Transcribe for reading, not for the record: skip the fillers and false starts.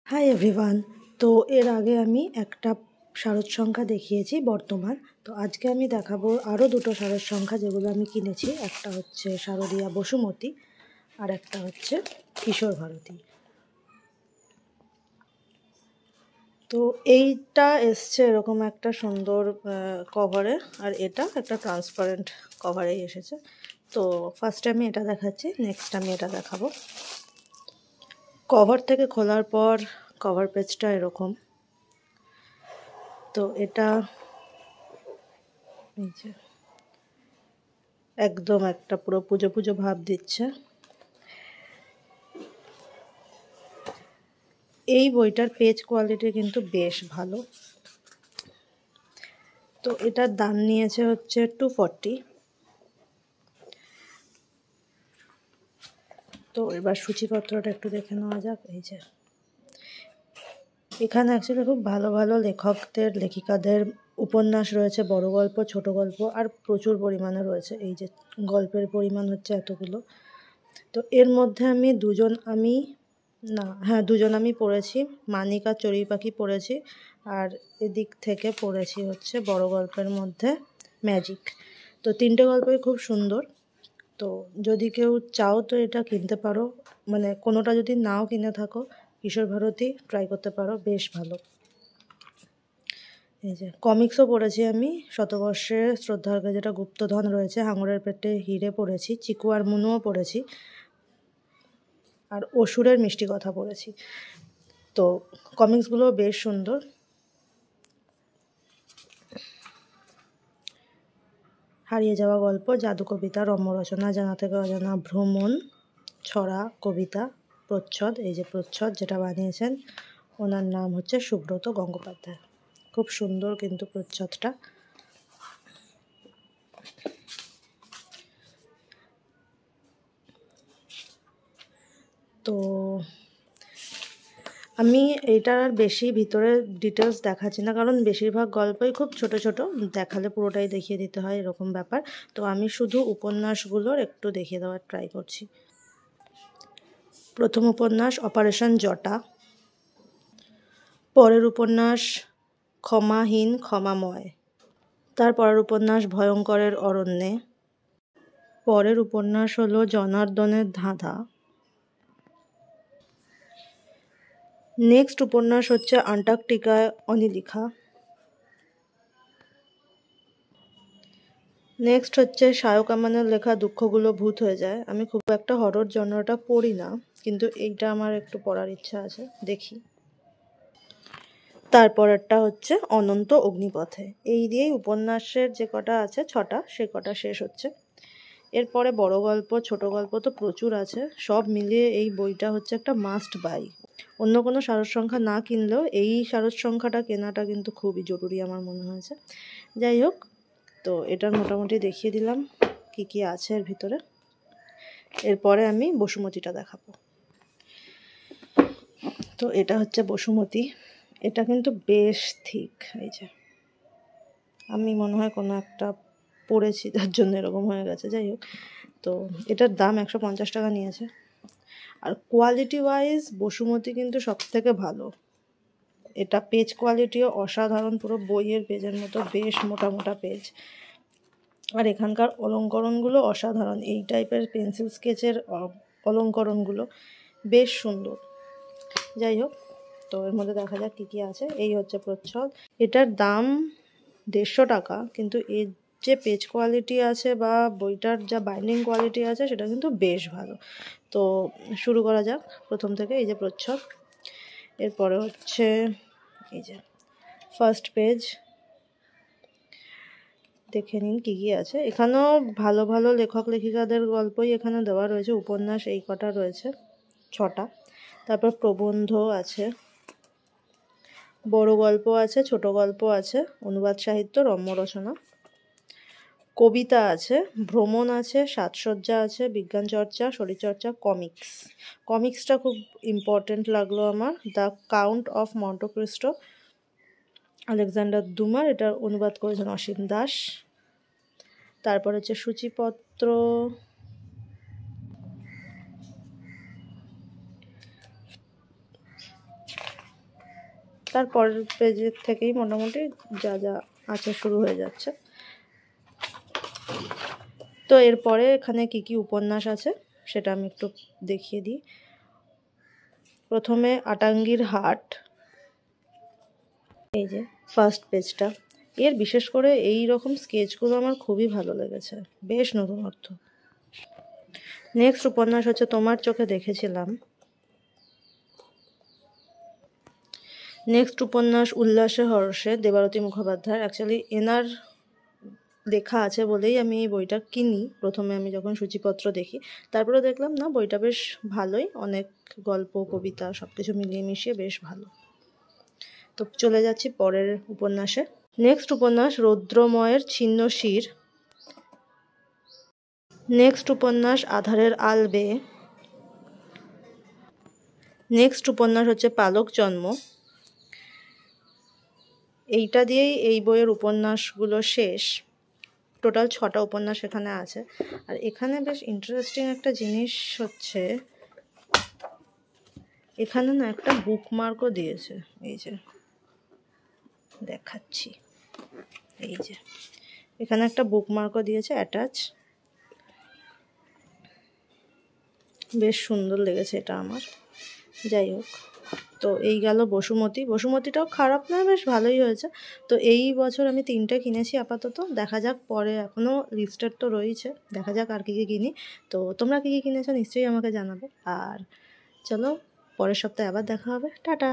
Hi everyone. তো এর আগে আমি একটা শারদ সংখ্যা দেখিয়েছি বর্তমান। তো আজকে আমি দেখাবো আরও দুটো শারদ সংখ্যা যেগুলো আমি কিনেছি। একটা হচ্ছে শারদীয়া বসুমতী আর একটা হচ্ছে কিশোর ভারতী। তো এইটা এসছে এরকম একটা সুন্দর কভারে, আর এটা একটা ট্রান্সপারেন্ট কভারেই এসেছে। তো ফার্স্টে আমি এটা দেখাচ্ছি, নেক্সট আমি এটা দেখাবো। কভার থেকে খোলার পর কভার পেজটা এরকম। তো এটা এই যে একদম একটা পুরো পুজো পুজো ভাব দিচ্ছে। এই বইটার পেজ কোয়ালিটি কিন্তু বেশ ভালো। তো এটার দাম নিয়েছে হচ্ছে 240। তো এবার সূচিপত্রটা একটু দেখে নেওয়া যাক। এই যে এখানে অ্যাকচুয়ালি খুব ভালো ভালো লেখকদের লেখিকাদের উপন্যাস রয়েছে, বড় গল্প, ছোট গল্প, আর প্রচুর পরিমাণে রয়েছে। এই যে গল্পের পরিমাণ হচ্ছে এতগুলো। তো এর মধ্যে আমি দুজন আমি পড়েছি, মানিক আর চড়ুই পাখি পড়েছি, আর এদিক থেকে পড়েছি হচ্ছে বড় গল্পের মধ্যে ম্যাজিক। তো তিনটে গল্পই খুব সুন্দর। তো যদি কেউ চাও তো এটা কিনতে পারো, মানে কোনোটা যদি নাও কিনে থাকো কিশোর ভারতী ট্রাই করতে পারো, বেশ ভালো। এই যে কমিক্সও পড়েছি আমি, শতবর্ষের শ্রদ্ধার্ঘ্যে যেটা গুপ্তধন রয়েছে, হাঙরের পেটে হিরে পড়েছি, চিকু আর মুনুও পড়েছি, আর অসুরের মিষ্টি কথা পড়েছি। তো কমিক্সগুলো বেশ সুন্দর। হারিয়ে যাওয়া গল্প, জাদু কবিতা, রম্য রচনা, জানা থেকে অজানা, ভ্রমণ, ছড়া, কবিতা, প্রচ্ছদ। এই যে প্রচ্ছদ যেটা বানিয়েছেন ওনার নাম হচ্ছে সুব্রত গঙ্গোপাধ্যায়। খুব সুন্দর কিন্তু প্রচ্ছদটা। তো আমি এইটার আর বেশি ভিতরে ডিটেলস দেখাচ্ছি না, কারণ বেশিরভাগ গল্পই খুব ছোট ছোট, দেখালে পুরোটাই দেখিয়ে দিতে হয় এরকম ব্যাপার। তো আমি শুধু উপন্যাসগুলোর একটু দেখিয়ে দেওয়ার ট্রাই করছি। প্রথম উপন্যাস অপারেশন জটা, পরের উপন্যাস ক্ষমাহীন ক্ষমাময়, তার পরের উপন্যাস ভয়ঙ্করের অরণ্যে, পরের উপন্যাস হলো জনার্দনের ধাঁধা, নেক্সট উপন্যাস হচ্ছে আন্টার্কটিকায় অনিলিখা, নেক্সট হচ্ছে শায়ক আমানের লেখা দুঃখগুলো ভূত হয়ে যায়। আমি খুব একটা হরর জনরাটা পড়ি না, কিন্তু এইটা আমার একটু পড়ার ইচ্ছা আছে, দেখি। তারপরেরটা হচ্ছে অনন্ত অগ্নিপথে। এই দিয়েই উপন্যাসের যে কটা আছে 6টা, সে কটা শেষ হচ্ছে। এরপরে বড় গল্প, ছোট গল্প তো প্রচুর আছে, সব মিলিয়ে এই বইটা হচ্ছে একটা মাস্ট বাই। অন্য কোনো শারদ সংখ্যা না কিনলেও এই শারদ সংখ্যাটা কেনাটা কিন্তু খুবই জরুরি আমার মনে হয়েছে। যাই হোক, তো এটার মোটামুটি দেখিয়ে দিলাম কি কি আছে এর ভিতরে। এরপরে আমি বসুমতীটা দেখাবো। তো এটা হচ্ছে বসুমতী। এটা কিন্তু বেশ ঠিক। এই যে আমি মনে হয় কোনো একটা পড়েছি তার জন্য এরকম হয়ে গেছে। যাই হোক, তো এটার দাম 150 টাকা নিয়েছে। আর কোয়ালিটি ওয়াইজ বসুমতী কিন্তু সব থেকে ভালো। এটা পেজ কোয়ালিটিও অসাধারণ, পুরো বইয়ের পেজের মতো বেশ মোটা মোটা পেজ। আর এখানকার অলঙ্করণগুলো অসাধারণ, এই টাইপের পেন্সিল স্কেচের অলঙ্করণগুলো বেশ সুন্দর। যাই হোক, তো এর মধ্যে দেখা যাক কী কী আছে। এই হচ্ছে প্রচ্ছদ। এটার দাম 150 টাকা, কিন্তু এর যে পেজ কোয়ালিটি আছে বা বইটার যা বাইন্ডিং কোয়ালিটি আছে সেটা কিন্তু বেশ ভালো। তো শুরু করা যাক প্রথম থেকে। এই যে প্রচ্ছদ, এরপরে হচ্ছে এই যে ফার্স্ট পেজ, দেখে নিন কী কী আছে। এখানেও ভালো ভালো লেখক লেখিকাদের গল্পই এখানে দেওয়া রয়েছে। উপন্যাস এই কটা রয়েছে, 6টা। তারপর প্রবন্ধ আছে, বড় গল্প আছে, ছোট গল্প আছে, অনুবাদ সাহিত্য, রম্য রচনা, কবিতা আছে, ভ্রমণ আছে, সাজসজ্জা আছে, বিজ্ঞান চর্চা, শরীরচর্চা, কমিক্স। কমিক্সটা খুব ইম্পর্টেন্ট লাগলো আমার। The count of Monte Cristo, Alexander দুমার, এটার অনুবাদ করেছেন অসীম দাস। তারপর হচ্ছে সূচিপত্র, তারপরের পেজের থেকেই মোটামুটি যা যা আছে শুরু হয়ে যাচ্ছে। তো এরপরে এখানে কি কি উপন্যাস আছে সেটা আমি একটু দেখিয়ে দিই। প্রথমে আটাঙ্গির হাট, এই যে ফার্স্ট পেজটা। এর বিশেষ করে এই রকম স্কেচগুলো আমার খুবই ভালো লেগেছে, বেশ নতুনত্ব। নেক্সট উপন্যাস হচ্ছে তোমার চোখে দেখেছিলাম। নেক্সট উপন্যাস উল্লাসে হর্ষে, দেবারতী মুখোপাধ্যায়। অ্যাকচুয়ালি এনার লেখা আছে বলেই আমি এই বইটা কিনি। প্রথমে আমি যখন সূচিপত্র দেখি, তারপরে দেখলাম না বইটা বেশ ভালোই, অনেক গল্প কবিতা সব কিছু মিলিয়ে মিশিয়ে বেশ ভালো। তো চলে যাচ্ছি পরের উপন্যাসে। নেক্সট উপন্যাস রৌদ্রময়ের ছিন্ন শির। নেক্সট উপন্যাস আধারের আলবে। নেক্সট উপন্যাস হচ্ছে পালক জন্ম। এইটা দিয়েই এই বইয়ের উপন্যাসগুলো শেষ। টোটাল 6টা উপন্যাস এখানে আছে। আর এখানে বেশ ইন্টারেস্টিং একটা জিনিস হচ্ছে, এখানে না একটা বুকমার্কও দিয়েছে, এই যে দেখাচ্ছি, এই যে এখানে একটা বুকমার্কও দিয়েছে অ্যাটাচ। বেশ সুন্দর লেগেছে এটা আমার। যাই হোক, তো এই গেল বসুমতী। বসুমতীটাও খারাপ নয়, বেশ ভালোই হয়েছে। তো এই বছর আমি 3টে কিনেছি আপাতত, দেখা যাক পরে, এখনও লিস্টেড তো রয়েছে, দেখা যাক আর কী কী কিনি। তো তোমরা কী কী কিনেছো নিশ্চয়ই আমাকে জানাবে। আর চলো পরের সপ্তাহে আবার দেখা হবে, টাটা।